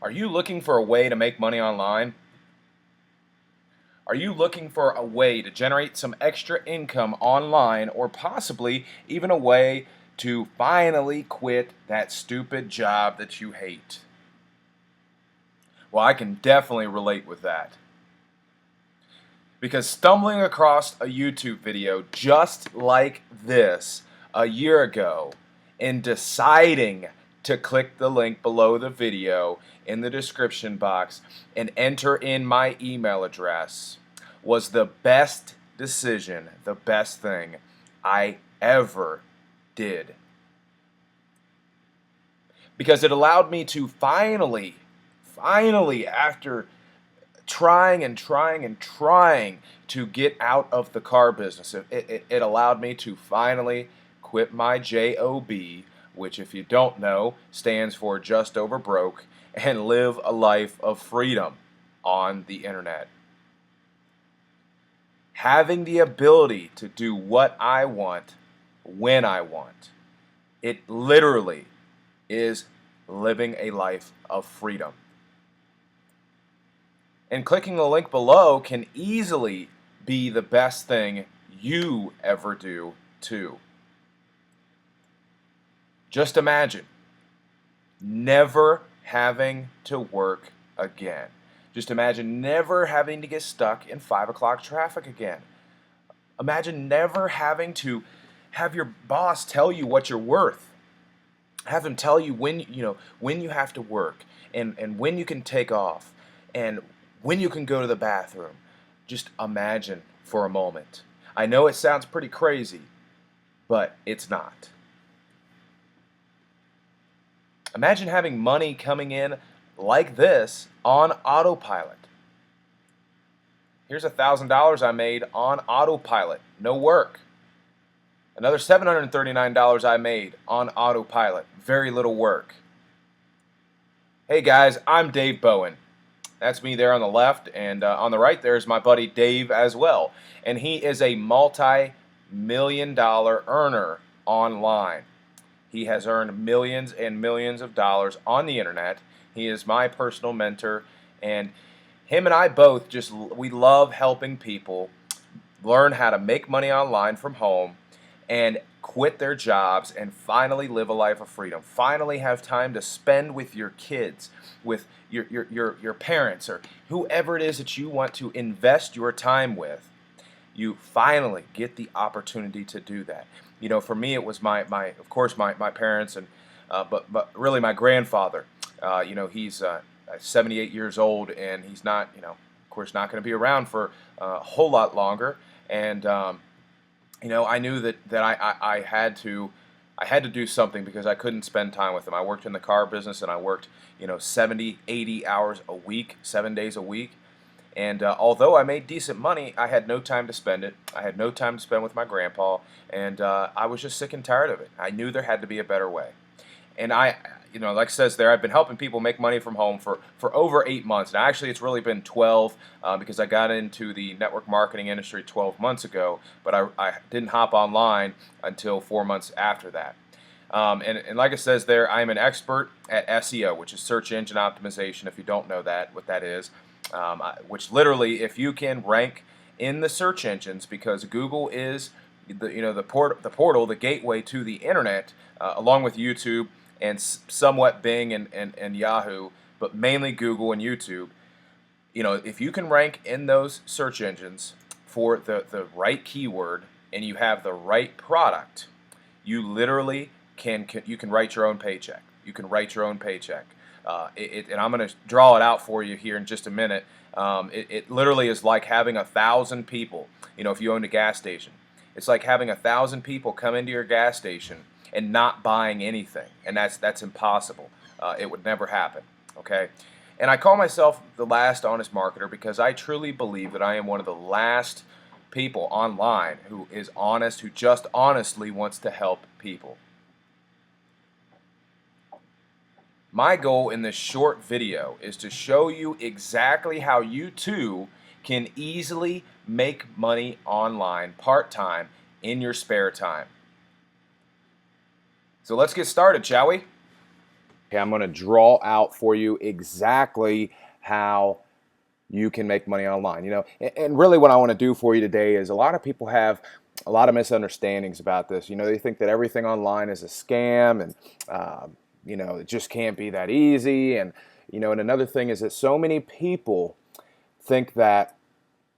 Are you looking for a way to make money online? Are you looking for a way to generate some extra income online, or possibly even a way to finally quit that stupid job that you hate? Well, I can definitely relate with that. Because stumbling across a YouTube video just like this a year ago and deciding to click the link below the video in the description box and enter in my email address was the best decision, the best thing I ever did. Because it allowed me to finally, after trying and trying and trying to get out of the car business, it allowed me to finally quit my job, which, if you don't know, stands for just over broke, and live a life of freedom on the internet. Having the ability to do what I want when I want. It literally is living a life of freedom. And clicking the link below can easily be the best thing you ever do too. Just imagine never having to work again. Just imagine never having to get stuck in 5 o'clock traffic again. Imagine never having to have your boss tell you what you're worth. Have him tell you when you have to work, and when you can take off, and when you can go to the bathroom. Just imagine for a moment. I know it sounds pretty crazy, but it's not. Imagine having money coming in like this on autopilot. Here's $1,000 I made on autopilot, no work. Another $739 I made on autopilot, very little work. Hey guys, I'm Dave Bowen. That's me there on the left, and on the right there's my buddy Dave as well. And he is a multi-million-dollar earner online. He has earned millions and millions of dollars on the internet. He is my personal mentor, and him and I both we love helping people learn how to make money online from home and quit their jobs and finally live a life of freedom. Finally have time to spend with your kids, with your parents, or whoever it is that you want to invest your time with. You finally get the opportunity to do that. You know, for me, it was of course, my parents, and but really my grandfather. He's 78 years old, and he's not, of course, not going to be around for a whole lot longer. And I knew that I had to do something, because I couldn't spend time with him. I worked in the car business, and I worked 70, 80 hours a week, 7 days a week. And although I made decent money, I had no time to spend it. I had no time to spend with my grandpa, and I was just sick and tired of it. I knew there had to be a better way. And like it says there, I've been helping people make money from home for over 8 months. Now, actually, it's really been 12, because I got into the network marketing industry 12 months ago, but I didn't hop online until 4 months after that. And like it says there, I'm an expert at SEO, which is search engine optimization, if you don't know what that is. Which literally, if you can rank in the search engines, because Google is the portal, the gateway to the internet, along with YouTube and somewhat Bing and Yahoo, but mainly Google and YouTube. If you can rank in those search engines for the right keyword, and you have the right product, you literally can write your own paycheck. You can write your own paycheck. And I'm going to draw it out for you here in just a minute. It literally is like having 1,000 people. If you owned a gas station, it's like having 1,000 people come into your gas station and not buying anything, and that's impossible. It would never happen. Okay, and I call myself the last honest marketer, because I truly believe that I am one of the last people online who is honest, who just honestly wants to help people. My goal in this short video is to show you exactly how you too can easily make money online part-time in your spare time. So let's get started, shall we? Okay, I'm going to draw out for you exactly how you can make money online. And really what I want to do for you today is, a lot of people have a lot of misunderstandings about this. They think that everything online is a scam, and it just can't be that easy. And another thing is that so many people think that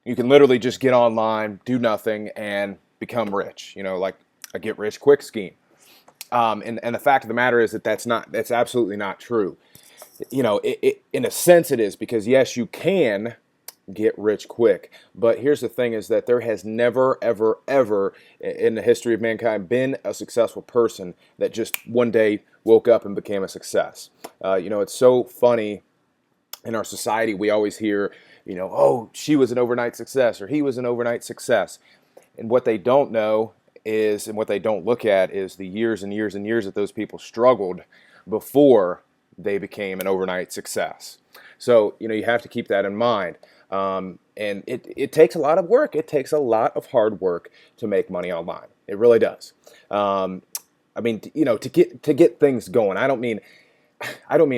you can literally just get online, do nothing, and become rich. Like a get rich quick scheme. And the fact of the matter is that that's absolutely not true. In a sense it is, because yes, you can get rich quick, but here's the thing: is that there has never, ever, ever in the history of mankind been a successful person that just one day woke up and became a success. It's so funny. In our society, we always hear, oh, she was an overnight success, or he was an overnight success. And what they don't know is, and what they don't look at, is the years and years and years that those people struggled before they became an overnight success. So, you have to keep that in mind. And it takes a lot of work. It takes a lot of hard work to make money online. It really does. I mean, to get things going. I don't mean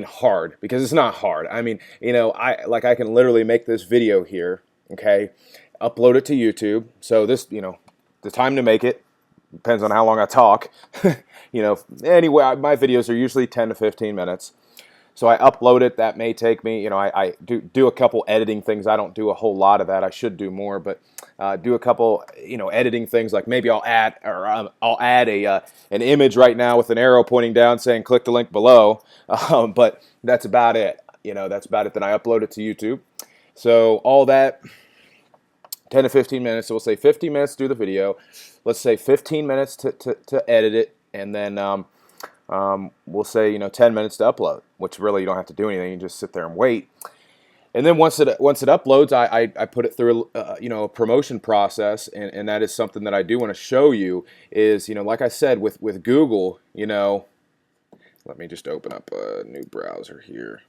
hard, because it's not hard. I mean, I can literally make this video here, okay, upload it to YouTube. So this, the time to make it depends on how long I talk. Anyway, my videos are usually 10 to 15 minutes. So I upload it. That may take me, I do a couple editing things. I don't do a whole lot of that. I should do more, but do a couple, editing things. Like maybe I'll add an image right now with an arrow pointing down saying click the link below. But that's about it. That's about it. Then I upload it to YouTube. So all that, 10 to 15 minutes. So we'll say 15 minutes to do the video. Let's say 15 minutes to edit it, and then we'll say 10 minutes to upload, which really you don't have to do anything. You just sit there and wait. And then once it uploads, I put it through a promotion process, and that is something that I do want to show you. Is like I said, with Google, let me just open up a new browser here.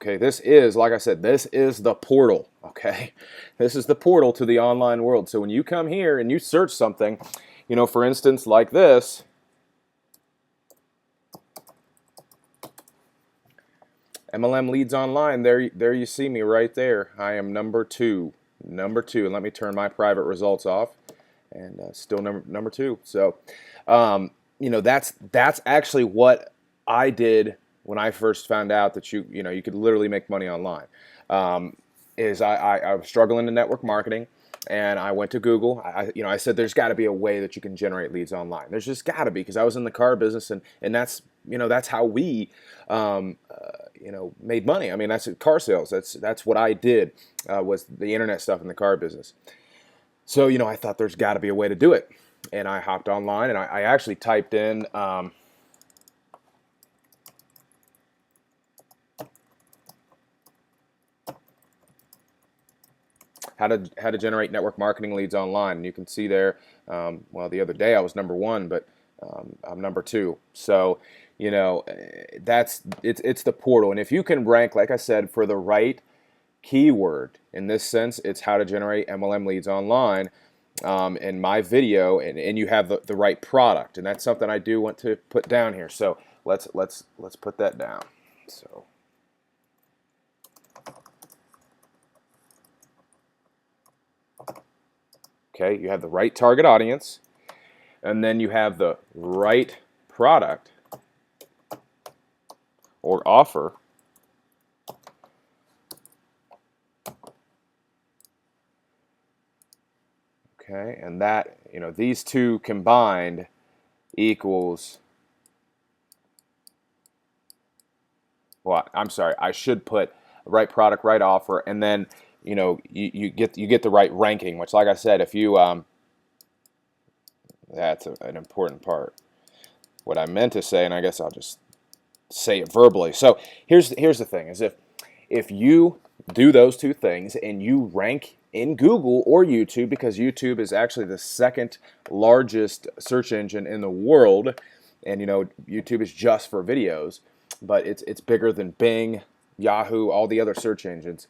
Okay, this is, like I said, this is the portal, okay? This is the portal to the online world. So when you come here and you search something, for instance, like this, MLM Leads Online, there you see me right there. I am number two, and let me turn my private results off, and still number two. So, that's actually what I did when I first found out that you could literally make money online. Is I was struggling in network marketing, and I went to Google. I said there's got to be a way that you can generate leads online. There's just got to be, because I was in the car business, and that's that's how we made money. I mean, that's car sales. That's what I did, was the internet stuff in the car business. So I thought there's got to be a way to do it, and I hopped online, and I actually typed in how to generate network marketing leads online. And you can see there, well, the other day I was number one, but I'm number two. So it's the portal. And if you can rank, like I said, for the right keyword, in this sense, it's how to generate MLM leads online, in my video, and you have the right product, and that's something I do want to put down here. So let's put that down. So okay, you have the right target audience, and then you have the right product or offer. Okay, and that, these two combined equals, well, I'm sorry, I should put right product, right offer, and then you get the right ranking, which, like I said, if you that's an important part. What I meant to say, and I guess I'll just say it verbally. So here's the thing: is if you do those two things and you rank in Google or YouTube, because YouTube is actually the second largest search engine in the world, and YouTube is just for videos, but it's bigger than Bing, Yahoo, all the other search engines.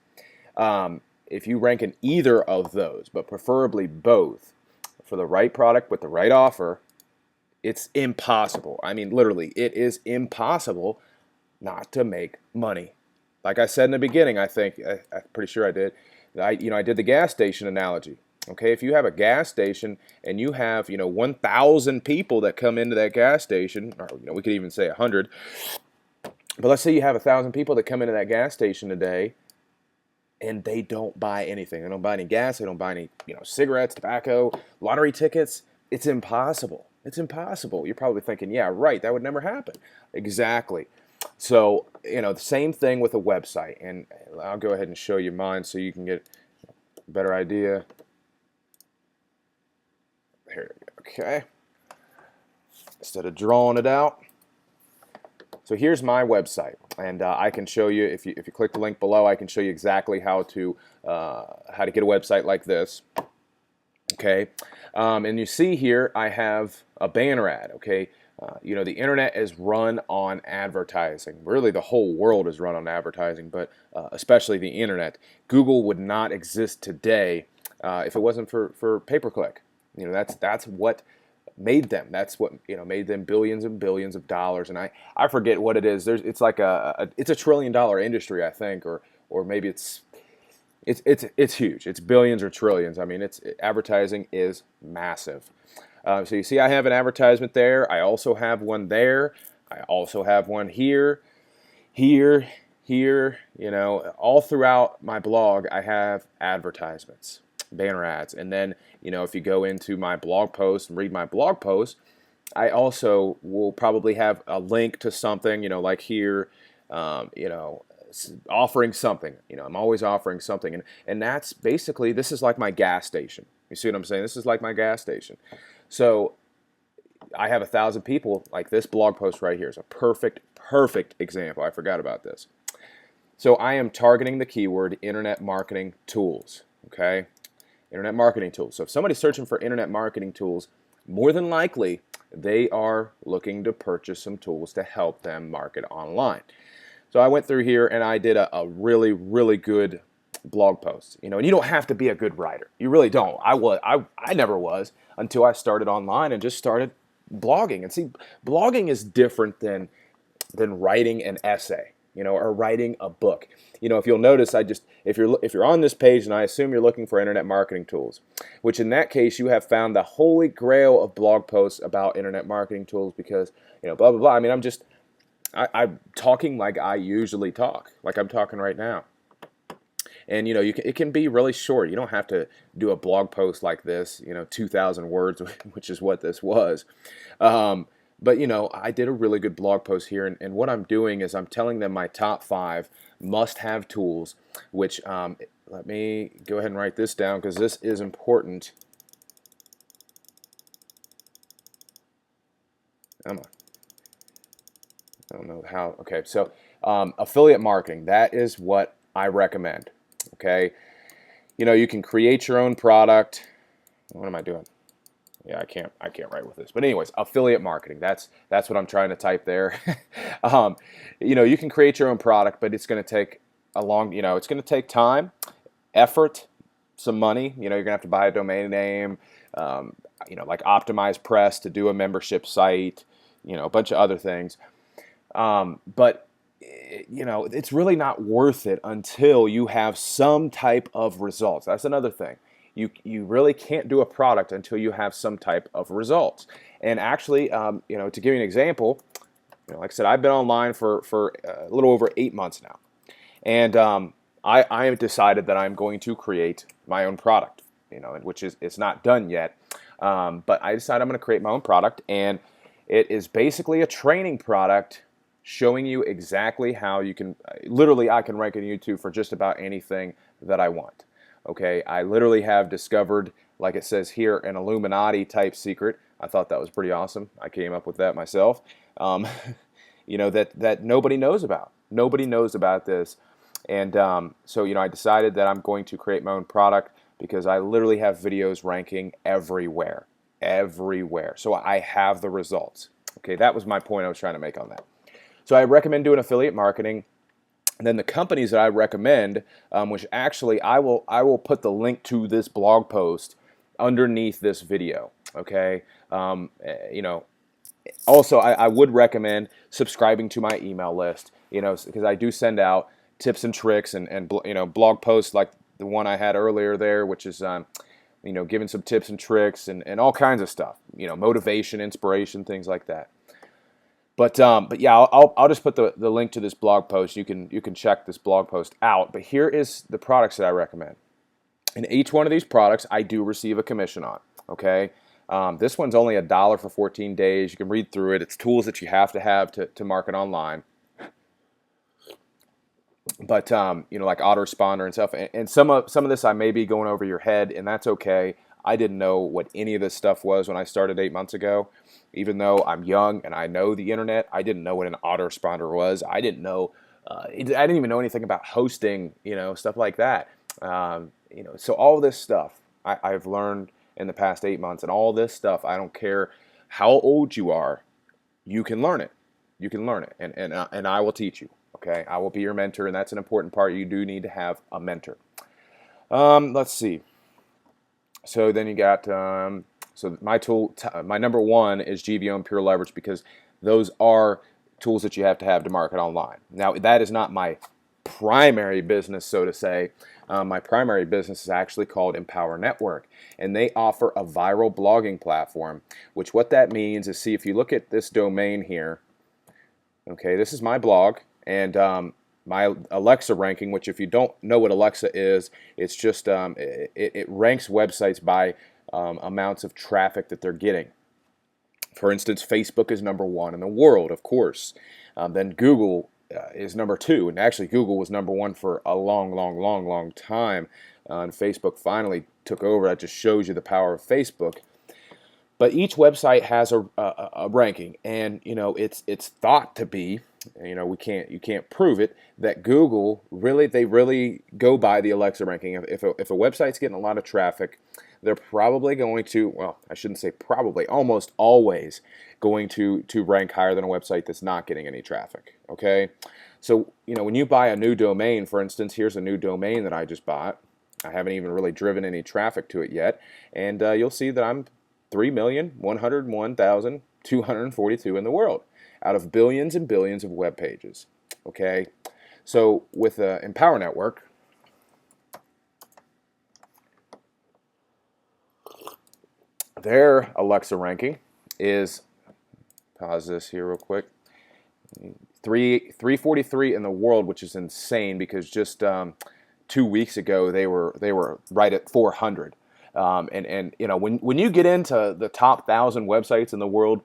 if you rank in either of those, but preferably both, for the right product with the right offer, it's impossible. I mean, literally, it is impossible not to make money. Like I said in the beginning, I'm pretty sure I did. I did the gas station analogy. Okay, if you have a gas station and you have 1,000 people that come into that gas station, or we could even say 100. But let's say you have 1,000 people that come into that gas station today, and they don't buy anything. They don't buy any gas. They don't buy any cigarettes, tobacco, lottery tickets. It's impossible. It's impossible. You're probably thinking, yeah, right, that would never happen. Exactly. So, the same thing with a website. And I'll go ahead and show you mine so you can get a better idea. Here we go. Okay. Instead of drawing it out. So here's my website, and I can show you, if you click the link below, I can show you exactly how to get a website like this. Okay, and you see here I have a banner ad. Okay, the internet is run on advertising. Really, the whole world is run on advertising, but especially the internet. Google would not exist today if it wasn't for pay-per-click. That's what made them. That's what made them billions and billions of dollars. And I forget what it is. It's like it's $1 trillion industry, I think, or maybe it's huge. It's billions or trillions. I mean, advertising is massive. So you see, I have an advertisement there. I also have one there. I also have one here, here. All throughout my blog, I have advertisements, banner ads. And then if you go into my blog post and read my blog post, I also will probably have a link to something, like here, offering something. I'm always offering something, and that's basically, this is like my gas station. You see what I'm saying? This is like my gas station. So I have 1,000 people. Like this blog post right here is a perfect example. I forgot about this. So I am targeting the keyword internet marketing tools. Okay. Internet marketing tools. So if somebody's searching for internet marketing tools, more than likely they are looking to purchase some tools to help them market online. So I went through here and I did a really, really good blog post. And you don't have to be a good writer. You really don't. I never was until I started online and just started blogging. And see, blogging is different than writing an essay, or writing a book. If you'll notice, if you're on this page, and I assume you're looking for internet marketing tools, which in that case you have found the holy grail of blog posts about internet marketing tools, because blah blah blah. I mean, I'm talking like I usually talk, like I'm talking right now. And it can be really short. You don't have to do a blog post like this, 2,000 words, which is what this was. But I did a really good blog post here, and what I'm doing is I'm telling them my top 5 must-have tools, which let me go ahead and write this down because this is important. Come on. I don't know how. Okay, so affiliate marketing, that is what I recommend. Okay, you can create your own product. What am I doing? Yeah, I can't write with this. But anyways, affiliate marketing. That's what I'm trying to type there. You can create your own product, but it's going to take it's going to take time, effort, some money. You're going to have to buy a domain name, like OptimizePress to do a membership site, a bunch of other things. But it's really not worth it until you have some type of results. That's another thing. You really can't do a product until you have some type of results. And actually, to give you an example, like I said, I've been online for a little over 8 months now, and I have decided that I'm going to create my own product. Which it's not done yet, but I decided I'm going to create my own product, and it is basically a training product showing you exactly how you can. Literally, I can rank on YouTube for just about anything that I want. Okay, I literally have discovered, like it says here, an Illuminati type secret. I thought that was pretty awesome. I came up with that myself. That nobody knows about. Nobody knows about this. And so I decided that I'm going to create my own product because I literally have videos ranking everywhere. So I have the results. Okay, that was my point I was trying to make on that. So I recommend doing affiliate marketing. And then the companies that I recommend, which actually I will put the link to this blog post underneath this video. Okay, you know, also I would recommend subscribing to my email list. You know, because I do send out tips and tricks and you know, blog posts like the one I had earlier there, which is you know, giving some tips and tricks and all kinds of stuff. You know, motivation, inspiration, things like that. But yeah, I'll just put the link to this blog post. You can check this blog post out. But here is the products that I recommend. And each one of these products I do receive a commission on. Okay, this one's only $1 for 14 days. You can read through it. It's tools that you have to market online. But you know, like autoresponder and stuff. And some of this I may be going over your head, and that's okay. I didn't know what any of this stuff was when I started 8 months ago. Even though I'm young and I know the internet, I didn't know what an autoresponder was. I didn't know. I didn't even know anything about hosting. You know, stuff like that. You know, so all this stuff I've learned in the past 8 months, and all this stuff, I don't care how old you are, you can learn it. You can learn it, and I will teach you. Okay, I will be your mentor, and that's an important part. You do need to have a mentor. Let's see. So then you got so my number one is GVO and Pure Leverage, because those are tools that you have to market online. Now, that is not my primary business, so to say. My primary business is actually called Empower Network, and they offer a viral blogging platform, which what that means is, see, if you look at this domain here, okay, this is my blog, and my Alexa ranking, which if you don't know what Alexa is, it's just it ranks websites by amounts of traffic that they're getting. For instance, Facebook is number one in the world, of course. Then Google is number two, and actually Google was number one for a long time. And Facebook finally took over. That just shows you the power of Facebook. But each website has a ranking, and you know, it's thought to be, you know, you can't prove it, that Google they really go by the Alexa ranking. If a website's getting a lot of traffic, they're probably going to, well, I shouldn't say probably, almost always going to rank higher than a website that's not getting any traffic. Okay, so you know, when you buy a new domain, for instance, here's a new domain that I just bought. I haven't even really driven any traffic to it yet, and you'll see that I'm 3,101,242 in the world out of billions and billions of web pages. Okay, so with the Empower Network, their Alexa ranking is, pause this here real quick, 343 in the world, which is insane, because just 2 weeks ago they were right at 400. And you know, when you get into the top 1,000 websites in the world,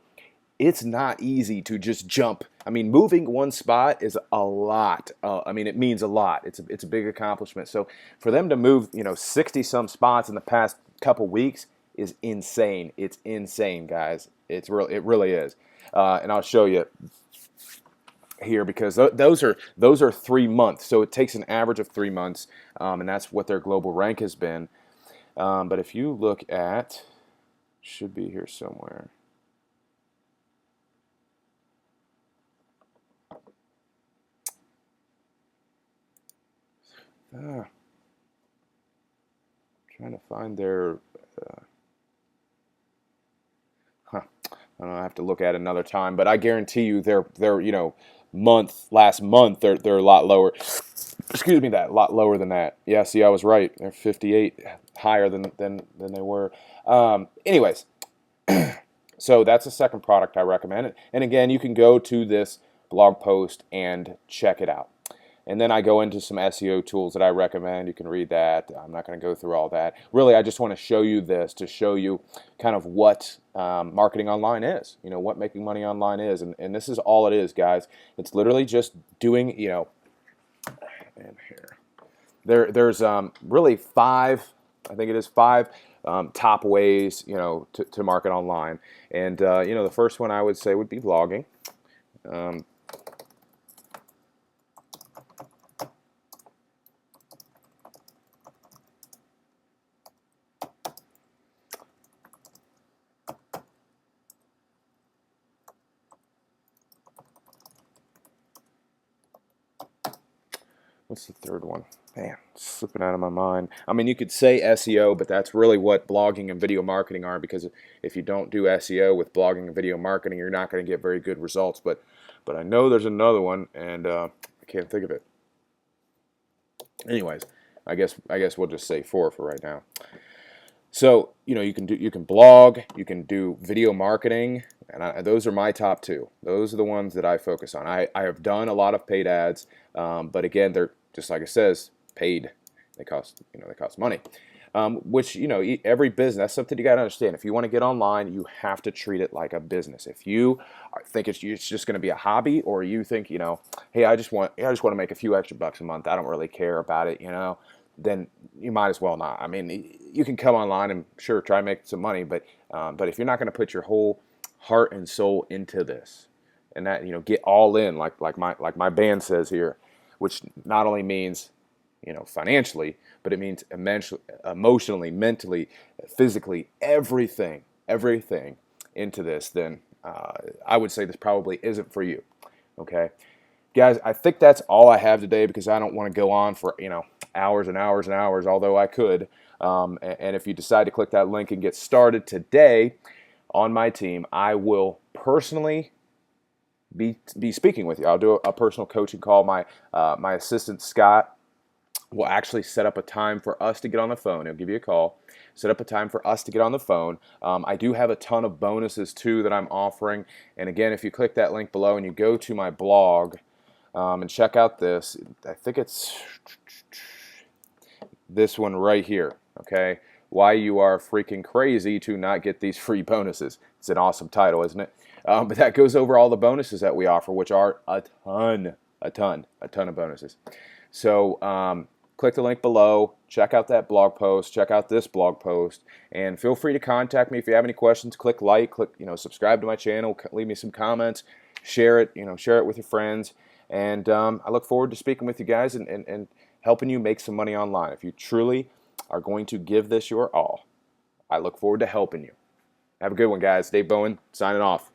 it's not easy to just jump. I mean, moving one spot is a lot. I mean, it means a lot. It's a big accomplishment. So for them to move, you know, 60 some spots in the past couple weeks is insane. It's insane, guys. It really is. And I'll show you here, because those are 3 months. So it takes an average of 3 months, and that's what their global rank has been. But if you look at, should be here somewhere. Trying to find their, I don't know, I have to look at it another time, but I guarantee you they're you know, last month they're a lot lower. Excuse me, a lot lower than that. Yeah, see, I was right. They're 58 higher than they were. Anyways, so that's the second product I recommend. And again, you can go to this blog post and check it out. And then I go into some SEO tools that I recommend. You can read that. I'm not going to go through all that. Really, I just want to show you this to show you kind of what marketing online is. You know, what making money online is. And this is all it is, guys. It's literally just doing, you know, and here. There's really five, I think it is five top ways, you know, to market online. And, you know, the first one I would say would be blogging. what's the third one? Man, it's slipping out of my mind. I mean, you could say SEO, but that's really what blogging and video marketing are, because if you don't do SEO with blogging and video marketing, you're not going to get very good results. But I know there's another one, and I can't think of it. Anyways, I guess we'll just say 4 for right now. So, you can blog, you can do video marketing, and those are my top 2. Those are the ones that I focus on. I have done a lot of paid ads, but again, they're just like it says, paid. They cost money. Which every business, that's something you got to understand. If you want to get online, you have to treat it like a business. If you think it's just going to be a hobby, or you think hey, I just want to make a few extra bucks a month, I don't really care about it, then you might as well not. I mean, you can come online and sure try to make some money, but if you're not going to put your whole heart and soul into this, and that get all in, like my band says here, which not only means financially, but it means emotionally, mentally, physically, everything into this, then I would say this probably isn't for you. Okay, guys, I think that's all I have today, because I don't want to go on for hours and hours and hours, although I could. And if you decide to click that link and get started today on my team, I will personally be speaking with you. I'll do a personal coaching call. My assistant Scott will actually set up a time for us to get on the phone. He'll give you a call, set up a time for us to get on the phone. I do have a ton of bonuses too that I'm offering. And again, if you click that link below and you go to my blog and check out this, I think it's this one right here, okay? Why you are freaking crazy to not get these free bonuses. It's an awesome title, isn't it? But that goes over all the bonuses that we offer, which are a ton of bonuses. So click the link below, check out that blog post, check out this blog post, and feel free to contact me if you have any questions. Click like, subscribe to my channel, leave me some comments, share it with your friends, and I look forward to speaking with you guys and helping you make some money online. If you truly are going to give this your all, I look forward to helping you. Have a good one, guys. Dave Bowen, signing off.